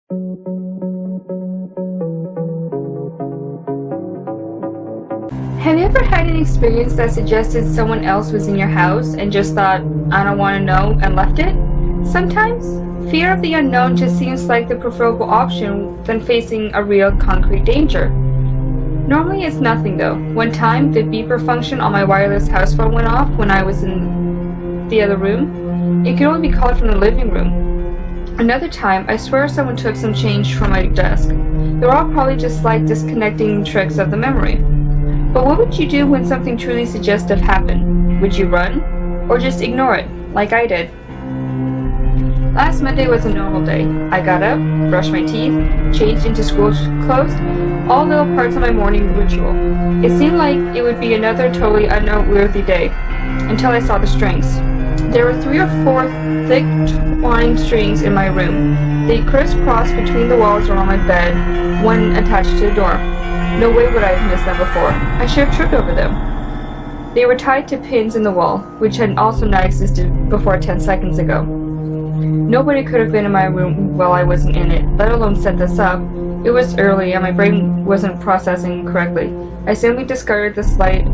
Have you ever had an experience that suggested someone else was in your house and just thought, I don't want to know, and left it? Sometimes, fear of the unknown just seems like the preferable option than facing a real concrete danger. Normally it's nothing though. One time, the beeper function on my wireless house phone went off when I was in the other room. It could only be called from the living room. Another time, I swear someone took some change from my desk. They were all probably just like disconnecting tricks of the memory. But what would you do when something truly suggestive happened? Would you run? Or just ignore it, like I did? Last Monday was a normal day. I got up, brushed my teeth, changed into school clothes, all little parts of my morning ritual. It seemed like it would be another totally unnoteworthy day, until I saw the strings. There were 3 or 4 thick twine strings in my room. They crisscrossed between the walls around my bed, one attached to the door. No way would I have missed them before. I should have tripped over them. They were tied to pins in the wall, which had also not existed before 10 seconds ago. Nobody could have been in my room while I wasn't in it, let alone set this up. It was early and my brain wasn't processing correctly. I simply discarded the slide,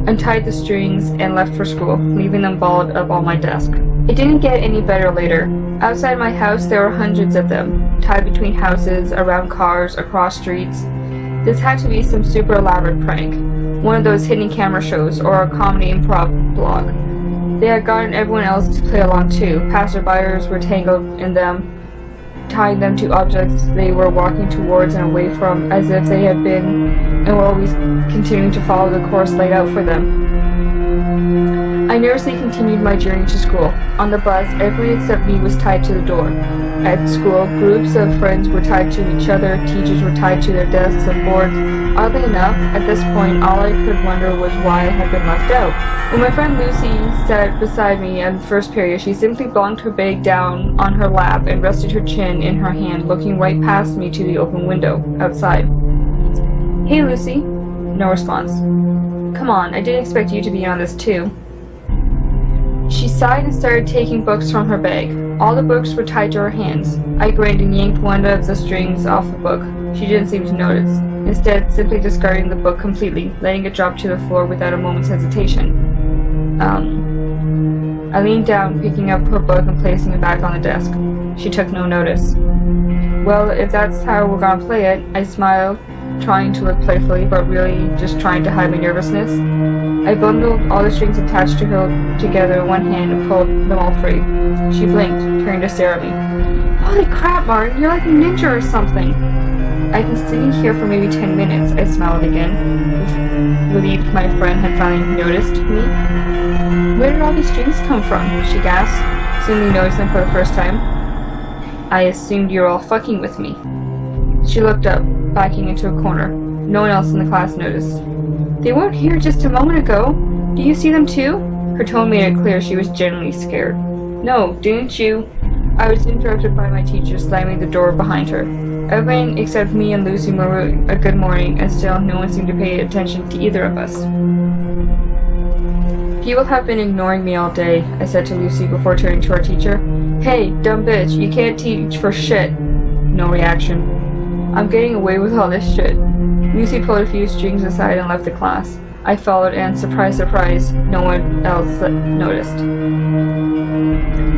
untied the strings, and left for school, leaving them balled up on my desk. It didn't get any better later. Outside my house there were hundreds of them, tied between houses, around cars, across streets. This had to be some super elaborate prank, one of those hidden camera shows, or a comedy improv blog. They had gotten everyone else to play along too. Passerbyers were tangled in them, tying them to objects they were walking towards and away from, as if they had been and were always continuing to follow the course laid out for them. I nervously continued my journey to school. On the bus, everyone except me was tied to the door. At school, groups of friends were tied to each other, teachers were tied to their desks and boards. Oddly enough, at this point, all I could wonder was why I had been left out. When my friend Lucy sat beside me in the first period, she simply bonked her bag down on her lap and rested her chin in her hand, looking right past me to the open window outside. Hey, Lucy. No response. Come on, I didn't expect you to be on this too. She sighed and started taking books from her bag. All the books were tied to her hands. I grinned and yanked one of the strings off the book. She didn't seem to notice, instead simply discarding the book completely, letting it drop to the floor without a moment's hesitation. I leaned down, picking up her book and placing it back on the desk. She took no notice. Well, if that's how we're gonna play it, I smiled, trying to look playfully, but really just trying to hide my nervousness. I bundled all the strings attached to her together in one hand and pulled them all free. She blinked, turning to stare at me. Holy crap, Martin, you're like a ninja or something. I've been sitting here for maybe 10 minutes, I smiled again, relieved my friend had finally noticed me. Where did all these strings come from? She gasped, seemingly noticing them for the first time. I assumed you were all fucking with me. She looked up, backing into a corner. No one else in the class noticed. They weren't here just a moment ago. Do you see them too? Her tone made it clear she was genuinely scared. No, didn't you? I was interrupted by my teacher slamming the door behind her. Everyone except me and Lucy murmured a good morning, and still no one seemed to pay attention to either of us. People have been ignoring me all day, I said to Lucy before turning to our teacher. Hey, dumb bitch, you can't teach for shit. No reaction. I'm getting away with all this shit. Lucy pulled a few strings aside and left the class. I followed and, surprise, surprise, no one else noticed.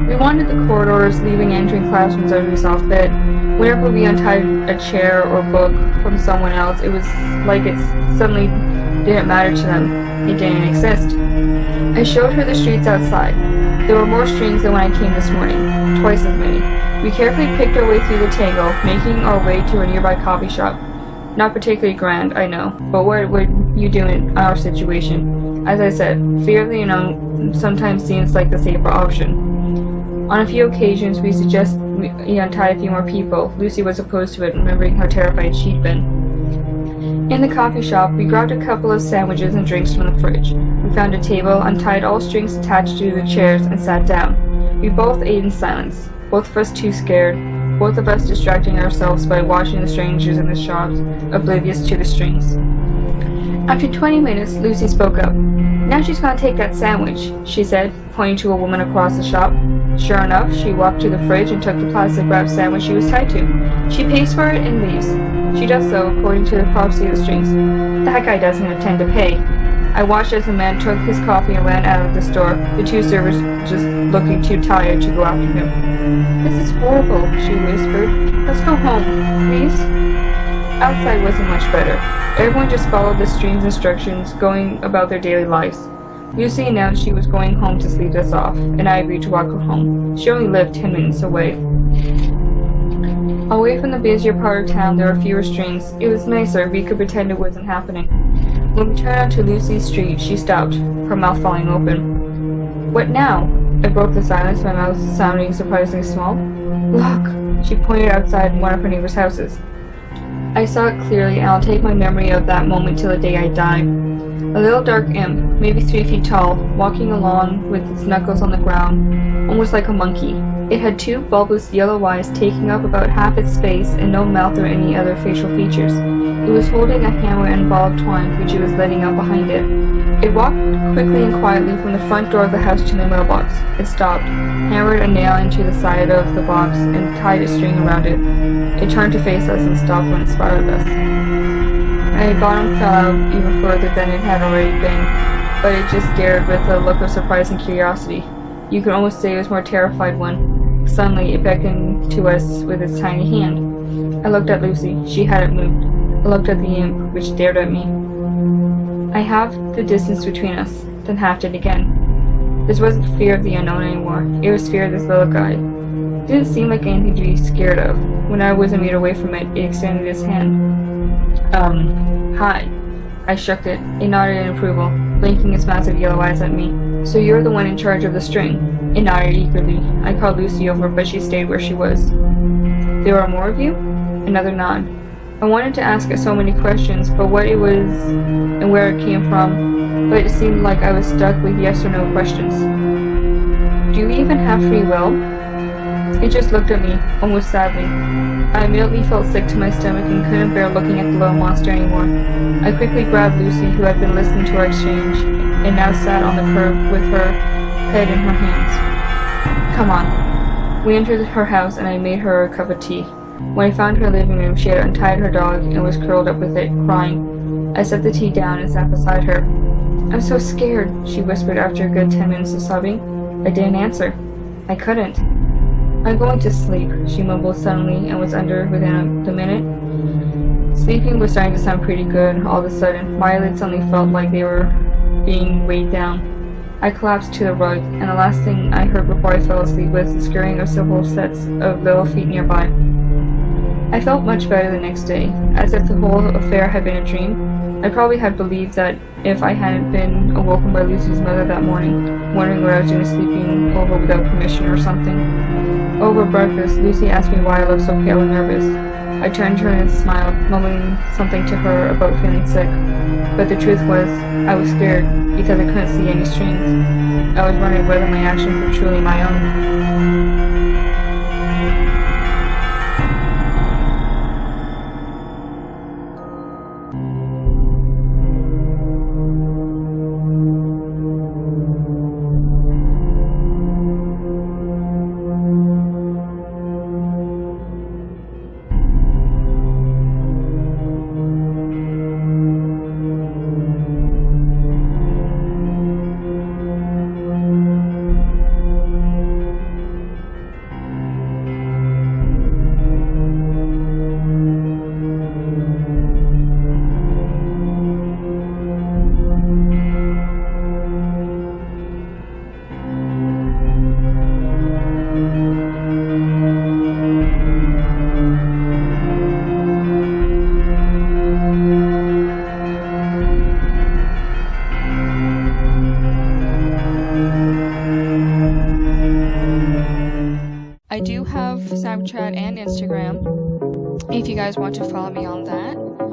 We wandered the corridors, leaving and entering classrooms as we saw fit. Whenever we untied a chair or book from someone else, it was like it suddenly didn't matter to them. It didn't exist. I showed her the streets outside. There were more strings than when I came this morning, twice as many. We carefully picked our way through the tangle, making our way to a nearby coffee shop. Not particularly grand, I know, but what would you do in our situation? As I said, fear of the unknown sometimes seems like the safer option. On a few occasions, we suggest we untie a few more people. Lucy was opposed to it, remembering how terrified she'd been. In the coffee shop, we grabbed a couple of sandwiches and drinks from the fridge. We found a table, untied all strings attached to the chairs, and sat down. We both ate in silence, both of us too scared, both of us distracting ourselves by watching the strangers in the shops, oblivious to the strings. After 20 minutes, Lucy spoke up. Now she's gonna take that sandwich, she said, pointing to a woman across the shop. Sure enough, she walked to the fridge and took the plastic wrap sandwich she was tied to. She pays for it and leaves. She does so according to the prophecy of the strings. That guy doesn't intend to pay. I watched as the man took his coffee and ran out of the store, the two servers just looking too tired to go after him. This is horrible, she whispered. Let's go home, please. Outside wasn't much better. Everyone just followed the stream's instructions, going about their daily lives. Lucy announced she was going home to sleep us off, and I agreed to walk her home. She only lived 10 minutes away. Away from the busier part of town, there were fewer streams. It was nicer. We could pretend it wasn't happening. When we turned onto Lucy's street, she stopped, her mouth falling open. What now? I broke the silence, my mouth sounding surprisingly small. Look! She pointed outside one of her neighbor's houses. I saw it clearly, and I'll take my memory of that moment till the day I die. A little dark imp, maybe 3 feet tall, walking along with its knuckles on the ground, almost like a monkey. It had two bulbous yellow eyes taking up about half its face and no mouth or any other facial features. It was holding a hammer and ball of twine, which it was letting out behind it. It walked quickly and quietly from the front door of the house to the mailbox. It stopped, hammered a nail into the side of the box, and tied a string around it. It turned to face us and stopped when it spotted us. My bottom fell out even further than it had already been, but it just stared with a look of surprise and curiosity. You could almost say it was a more terrified one. Suddenly, it beckoned to us with its tiny hand. I looked at Lucy. She hadn't moved. I looked at the imp, which stared at me. I halved the distance between us, then halved it again. This wasn't fear of the unknown anymore. It was fear of this little guy. It didn't seem like anything to be scared of. When I was a meter away from it, it extended its hand. Hi. I shook it. It nodded in approval, blinking its massive yellow eyes at me. So you're the one in charge of the string? It nodded eagerly. I called Lucy over, but she stayed where she was. There are more of you? Another nod. I wanted to ask it so many questions, but what it was and where it came from, but it seemed like I was stuck with yes or no questions. Do you even have free will? It just looked at me, almost sadly. I immediately felt sick to my stomach and couldn't bear looking at the little monster anymore. I quickly grabbed Lucy, who had been listening to our exchange, and now sat on the curb with her head in her hands. Come on. We entered her house, and I made her a cup of tea. When I found her living room, she had untied her dog and was curled up with it, crying. I set the tea down and sat beside her. I'm so scared, she whispered after a good 10 minutes of sobbing. I didn't answer. I couldn't. I'm going to sleep, she mumbled suddenly and was under within the minute. Sleeping was starting to sound pretty good. All of a sudden, my eyelids suddenly felt like they were being weighed down. I collapsed to the rug, and the last thing I heard before I fell asleep was the scurrying of several sets of little feet nearby. I felt much better the next day, as if the whole affair had been a dream. I probably had believed that if I hadn't been awoken by Lucy's mother that morning, wondering what I was doing sleeping over without permission or something. Over breakfast, Lucy asked me why I looked so pale and nervous. I turned to her and smiled, mumbling something to her about feeling sick. But the truth was, I was scared, because I couldn't see any strings. I was wondering whether my actions were truly my own. I do have Snapchat and Instagram if you guys want to follow me on that.